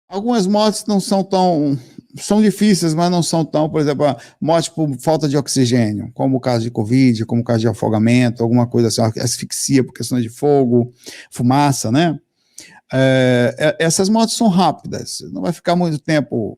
Algumas mortes não são tão... São difíceis, mas não são tão, por exemplo, a morte por falta de oxigênio, como o caso de Covid, como o caso de afogamento, alguma coisa assim, asfixia por questões de fogo, fumaça, né? Essas mortes são rápidas, não vai ficar muito tempo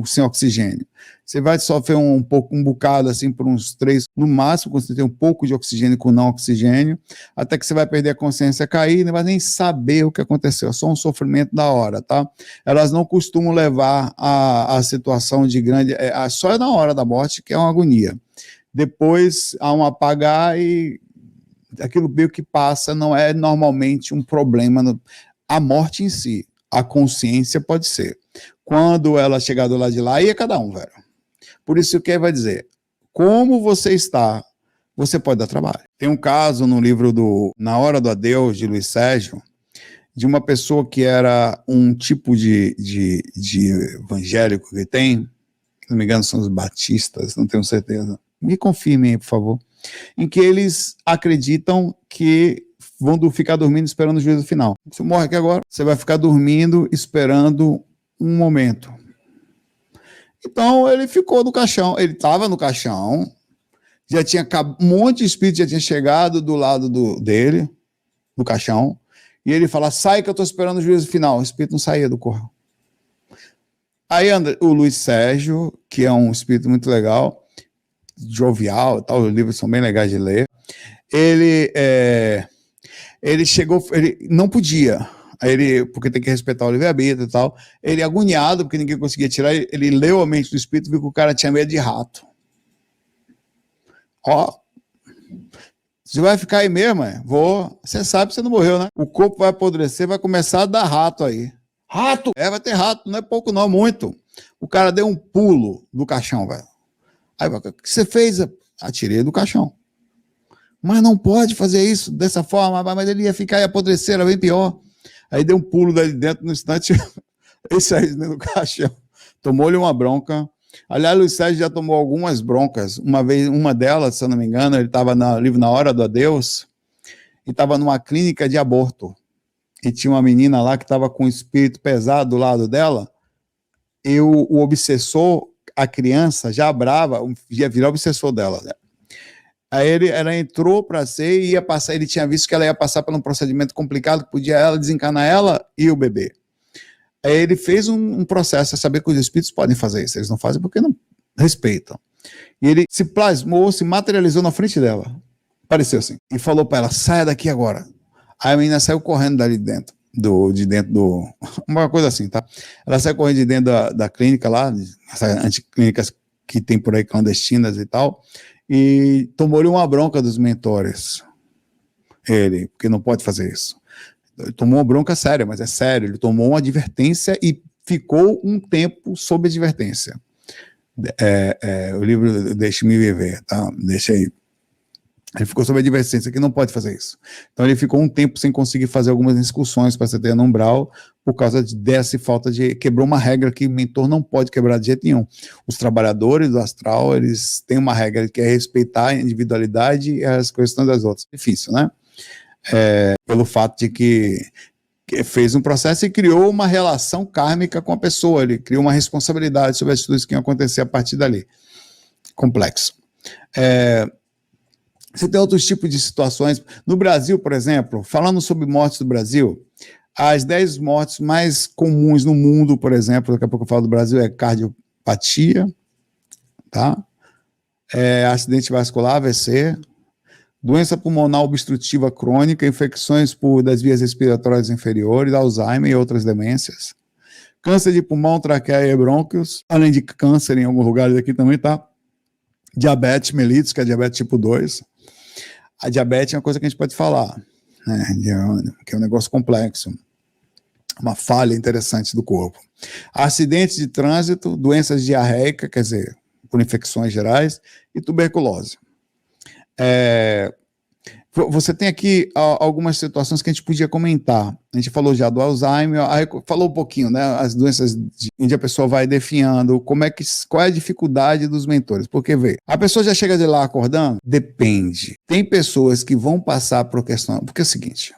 sem oxigênio. Você vai sofrer um bocado assim por uns 3, no máximo, quando você tem um pouco de oxigênio com não oxigênio, até que você vai perder a consciência, cair, não vai nem saber o que aconteceu, é só um sofrimento da hora, tá? Elas não costumam levar a situação de grande, só é na hora da morte que é uma agonia. Depois há um apagar e aquilo meio que passa, não é normalmente um problema, a morte em si, a consciência pode ser. Quando ela chegar do lado de lá, aí é cada um, velho. Por isso que vai dizer, como você está, você pode dar trabalho. Tem um caso no livro Na Hora do Adeus, de Luiz Sérgio, de uma pessoa que era um tipo de evangélico que tem, se não me engano são os batistas, não tenho certeza. Me confirmem aí, por favor. Em que eles acreditam que vão ficar dormindo esperando o juízo final. Você morre aqui agora, você vai ficar dormindo esperando um momento. Então ele ficou no caixão, ele estava no caixão, já tinha um monte de espírito já tinha chegado do lado dele, do caixão, e ele fala, sai que eu estou esperando o juízo final. O espírito não saía do corpo. Aí o Luiz Sérgio, que é um espírito muito legal, jovial, tal, os livros são bem legais de ler, ele chegou, ele não podia, porque tem que respeitar o livre-arbítrio e tal, ele agoniado, porque ninguém conseguia tirar, ele leu a mente do espírito e viu que o cara tinha medo de rato. Ó, você vai ficar aí mesmo, Vou, você sabe que você não morreu, né? O corpo vai apodrecer, vai começar a dar rato aí. Rato? Vai ter rato, não é pouco não, muito. O cara deu um pulo do caixão, velho. Aí, o que você fez? Atirei do caixão. Mas não pode fazer isso dessa forma, mas ele ia ficar e apodrecer, era bem pior. Aí deu um pulo dali dentro, no instante, ele saiu dentro do caixão. Tomou-lhe uma bronca. Aliás, Luiz Sérgio já tomou algumas broncas. Uma delas, se eu não me engano, ele estava no livro Na Hora do Adeus, e estava numa clínica de aborto. E tinha uma menina lá que estava com um espírito pesado do lado dela, e o obsessor, a criança, já brava, ia virar obsessor dela, né? Aí ela entrou para ser e ia passar, ele tinha visto que ela ia passar por um procedimento complicado, que podia ela desencanar ela e o bebê. Aí ele fez um processo a saber que os espíritos podem fazer isso, eles não fazem porque não respeitam. E ele se plasmou, se materializou na frente dela, apareceu assim, e falou para ela, saia daqui agora. Aí a menina saiu correndo dali dentro, uma coisa assim, tá? Ela saiu correndo de dentro da clínica lá, essas anticlínicas que tem por aí clandestinas e tal, e tomou-lhe uma bronca dos mentores, porque não pode fazer isso. Ele tomou uma bronca séria, mas é sério, ele tomou uma advertência e ficou um tempo sob advertência. O livro Deixe-me Viver, tá? Deixa aí. Ele ficou sob advertência, que não pode fazer isso. Então ele ficou um tempo sem conseguir fazer algumas excursões para ser no umbral, por causa dessa falta de... Quebrou uma regra que o mentor não pode quebrar de jeito nenhum. Os trabalhadores do astral, eles têm uma regra que é respeitar a individualidade e as questões das outras. Difícil, né? Pelo fato de que fez um processo e criou uma relação kármica com a pessoa, ele criou uma responsabilidade sobre as atitudes que iam acontecer a partir dali. Complexo. Você tem outros tipos de situações. No Brasil, por exemplo, falando sobre mortes do Brasil, as 10 mortes mais comuns no mundo, por exemplo, daqui a pouco eu falo do Brasil, é cardiopatia, tá? Acidente vascular, AVC, doença pulmonar obstrutiva crônica, infecções das vias respiratórias inferiores, Alzheimer e outras demências, câncer de pulmão, traqueia e brônquios, além de câncer em alguns lugares aqui também, tá? Diabetes mellitus, que é diabetes tipo 2. A diabetes é uma coisa que a gente pode falar, né? Que é um negócio complexo, uma falha interessante do corpo. Acidentes de trânsito, doenças diarreicas, quer dizer, por infecções gerais, e tuberculose. Você tem aqui algumas situações que a gente podia comentar. A gente falou já do Alzheimer, falou um pouquinho, né? As doenças onde a pessoa vai definhando, qual é a dificuldade dos mentores. Porque, vê, a pessoa já chega de lá acordando? Depende. Tem pessoas que vão passar por questão... Porque é o seguinte,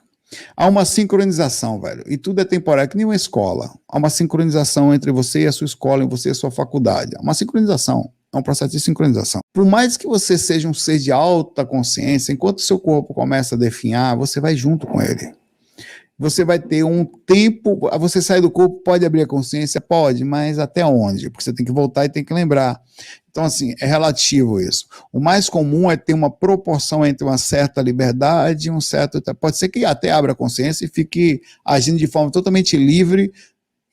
Há uma sincronização, velho, e tudo é temporário, que nem uma escola. Há uma sincronização entre você e a sua escola, entre você e a sua faculdade. Há uma sincronização, é um processo de sincronização. Por mais que você seja um ser de alta consciência, enquanto o seu corpo começa a definhar, você vai junto com ele. Você vai ter um tempo, você sair do corpo, pode abrir a consciência? Pode, mas até onde? Porque você tem que voltar e tem que lembrar. Então, assim, é relativo isso. O mais comum é ter uma proporção entre uma certa liberdade e um certo... Pode ser que até abra a consciência e fique agindo de forma totalmente livre,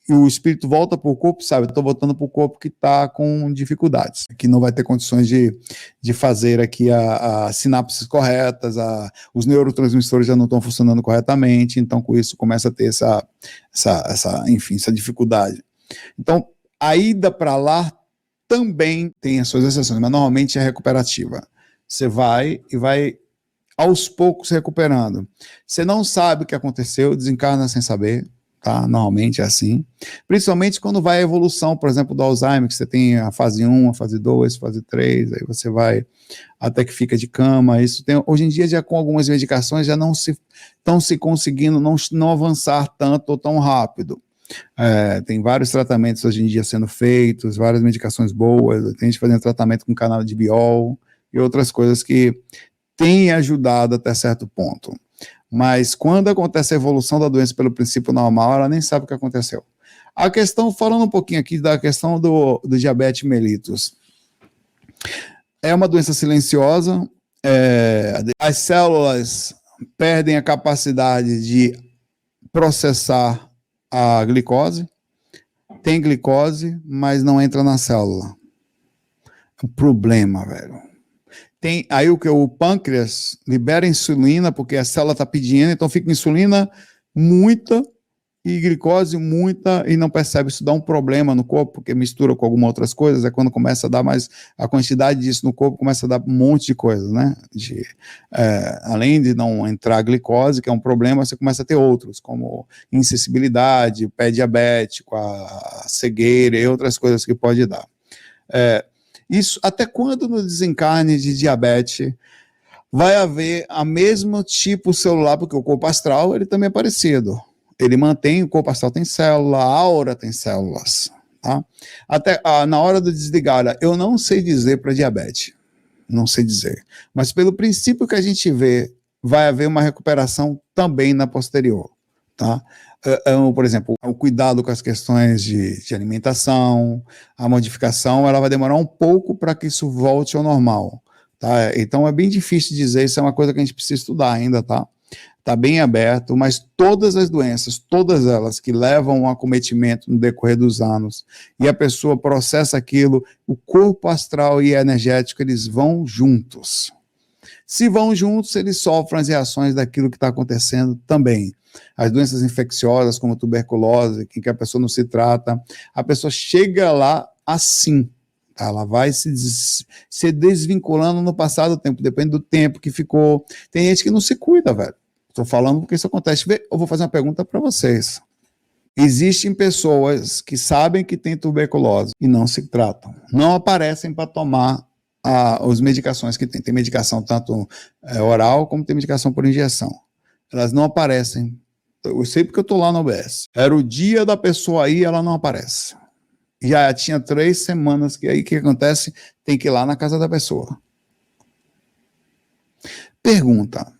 e o espírito volta para o corpo, sabe? Estou voltando para o corpo que está com dificuldades, que não vai ter condições de fazer aqui as sinapses corretas, os neurotransmissores já não estão funcionando corretamente, então com isso começa a ter enfim, essa dificuldade. Então, a ida para lá também tem as suas exceções, mas normalmente é recuperativa. Você vai e vai aos poucos recuperando. Você não sabe o que aconteceu, desencarna sem saber, tá? Normalmente é assim. Principalmente quando vai a evolução, por exemplo, do Alzheimer, que você tem a fase 1, a fase 2, a fase 3, aí você vai até que fica de cama. Isso tem, hoje em dia, já com algumas medicações, já não estão se conseguindo não avançar tanto ou tão rápido. Tem vários tratamentos hoje em dia sendo feitos, várias medicações boas, tem gente fazendo tratamento com canabidiol e outras coisas que têm ajudado até certo ponto. Mas quando acontece a evolução da doença pelo princípio normal, ela nem sabe o que aconteceu. A questão, falando um pouquinho aqui da questão do diabetes mellitus, é uma doença silenciosa, as células perdem a capacidade de processar a glicose, tem glicose, mas não entra na célula. É um problema, velho. Tem aí o pâncreas libera insulina, porque a célula está pedindo, então fica insulina muita e glicose muita e não percebe. Isso dá um problema no corpo, porque mistura com algumas outras coisas, é quando começa a dar mais, a quantidade disso no corpo começa a dar um monte de coisas, né? Além de não entrar glicose, que é um problema, você começa a ter outros, como insensibilidade, pé diabético, a cegueira e outras coisas que pode dar. Isso, até quando no desencarne de diabetes vai haver a mesmo tipo celular, porque o corpo astral ele também é parecido. Ele mantém, o corpo astral tem célula, a aura tem células. Tá? Até na hora do desligar, olha, eu não sei dizer para diabetes, não sei dizer. Mas pelo princípio que a gente vê, vai haver uma recuperação também na posterior. Tá? Por exemplo, o cuidado com as questões de alimentação, a modificação, ela vai demorar um pouco para que isso volte ao normal, tá? Então é bem difícil dizer, isso é uma coisa que a gente precisa estudar ainda, tá? Tá bem aberto, mas todas as doenças, todas elas que levam a um acometimento no decorrer dos anos, e a pessoa processa aquilo, o corpo astral e energético, eles vão juntos. Se vão juntos, eles sofrem as reações daquilo que está acontecendo também. As doenças infecciosas, como tuberculose, em que a pessoa não se trata, a pessoa chega lá assim, tá? Ela vai se desvinculando no passado do tempo, depende do tempo que ficou. Tem gente que não se cuida, velho. Estou falando porque isso acontece. Eu vou fazer uma pergunta para vocês. Existem pessoas que sabem que têm tuberculose e não se tratam, não aparecem para tomar as medicações que tem. Tem medicação tanto oral como tem medicação por injeção. Elas não aparecem. Eu sei porque eu estou lá no OBS. Era o dia da pessoa aí, ela não aparece. Já tinha 3 semanas que aí o que acontece? Tem que ir lá na casa da pessoa. Pergunta.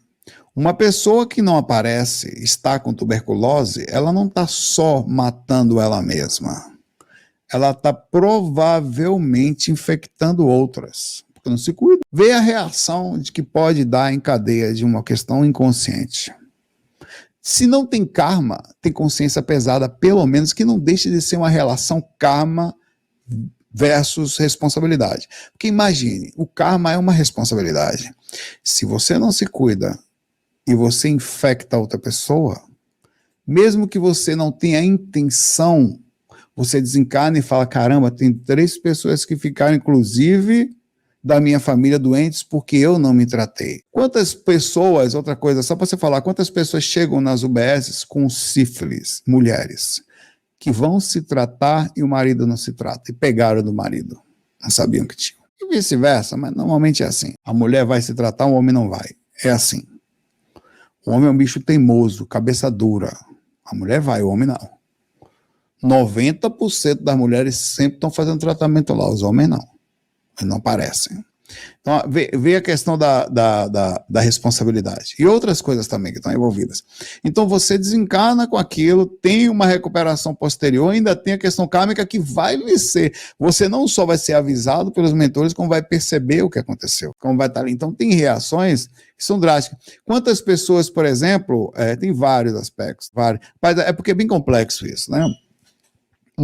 Uma pessoa que não aparece, está com tuberculose, ela não está só matando ela mesma. Ela está provavelmente infectando outras, porque não se cuida. Vê a reação de que pode dar em cadeia de uma questão inconsciente. Se não tem karma, tem consciência pesada, pelo menos que não deixe de ser uma relação karma versus responsabilidade. Porque imagine, o karma é uma responsabilidade. Se você não se cuida e você infecta outra pessoa, mesmo que você não tenha intenção, você desencarna e fala, caramba, tem 3 pessoas que ficaram, inclusive, da minha família doentes porque eu não me tratei. Quantas pessoas, outra coisa, só para você falar, quantas pessoas chegam nas UBSs com sífilis, mulheres, que vão se tratar e o marido não se trata, e pegaram do marido, não sabiam que tinham. E vice-versa, mas normalmente é assim. A mulher vai se tratar, o homem não vai. É assim. O homem é um bicho teimoso, cabeça dura. A mulher vai, o homem não. 90% das mulheres sempre estão fazendo tratamento lá, os homens não. Eles não aparecem. Então, vê a questão da responsabilidade. E outras coisas também que estão envolvidas. Então, você desencarna com aquilo, tem uma recuperação posterior, ainda tem a questão kármica que vai lhe ser. Você não só vai ser avisado pelos mentores, como vai perceber o que aconteceu, como vai estar ali. Então, tem reações que são drásticas. Quantas pessoas, por exemplo, tem vários aspectos, vários, mas é porque é bem complexo isso, né?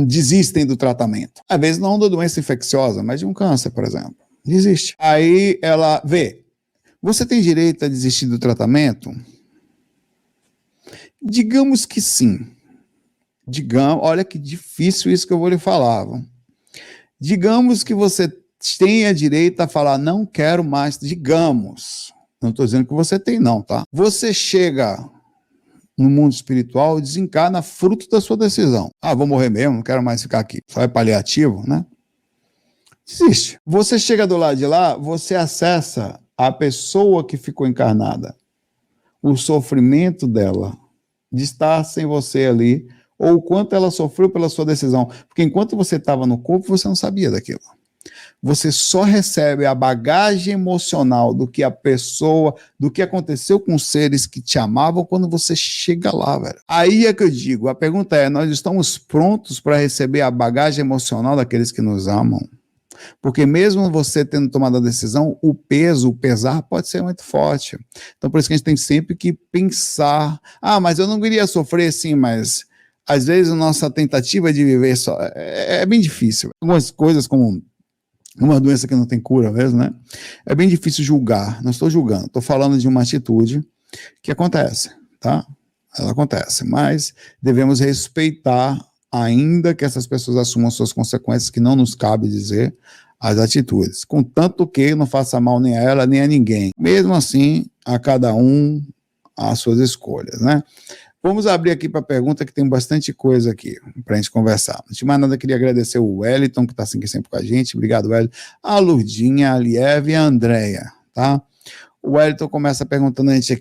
Desistem do tratamento. Às vezes não da doença infecciosa, mas de um câncer, por exemplo. Desiste. Aí ela vê, você tem direito a desistir do tratamento? Digamos que sim. Digamos, olha que difícil isso que eu vou lhe falar. Digamos que você tenha direito a falar, não quero mais, digamos. Não estou dizendo que você tem não, tá? Você chega no mundo espiritual e desencarna fruto da sua decisão. Ah, vou morrer mesmo, não quero mais ficar aqui. Só é paliativo, né? Desiste. Você chega do lado de lá, você acessa a pessoa que ficou encarnada, o sofrimento dela, de estar sem você ali, ou o quanto ela sofreu pela sua decisão. Porque enquanto você estava no corpo, você não sabia daquilo. Você só recebe a bagagem emocional do que a pessoa, do que aconteceu com os seres que te amavam quando você chega lá, velho. Aí é que eu digo, a pergunta é, nós estamos prontos para receber a bagagem emocional daqueles que nos amam? Porque mesmo você tendo tomado a decisão, o peso, o pesar pode ser muito forte. Então, por isso que a gente tem sempre que pensar, mas eu não queria sofrer, sim, mas às vezes a nossa tentativa de viver só é bem difícil. Algumas coisas como uma doença que não tem cura mesmo, né? É bem difícil julgar, não estou julgando, estou falando de uma atitude que acontece, tá? Ela acontece, mas devemos respeitar ainda que essas pessoas assumam suas consequências, que não nos cabe dizer, as atitudes. Contanto que não faça mal nem a ela, nem a ninguém. Mesmo assim, a cada um as suas escolhas, né? Vamos abrir aqui para a pergunta, que tem bastante coisa aqui para a gente conversar. Antes de mais nada, queria agradecer o Wellington, que está sempre com a gente. Obrigado, Wellington. A Lurdinha, a Lieve e a Andréia, tá? O Wellington começa perguntando a gente aqui.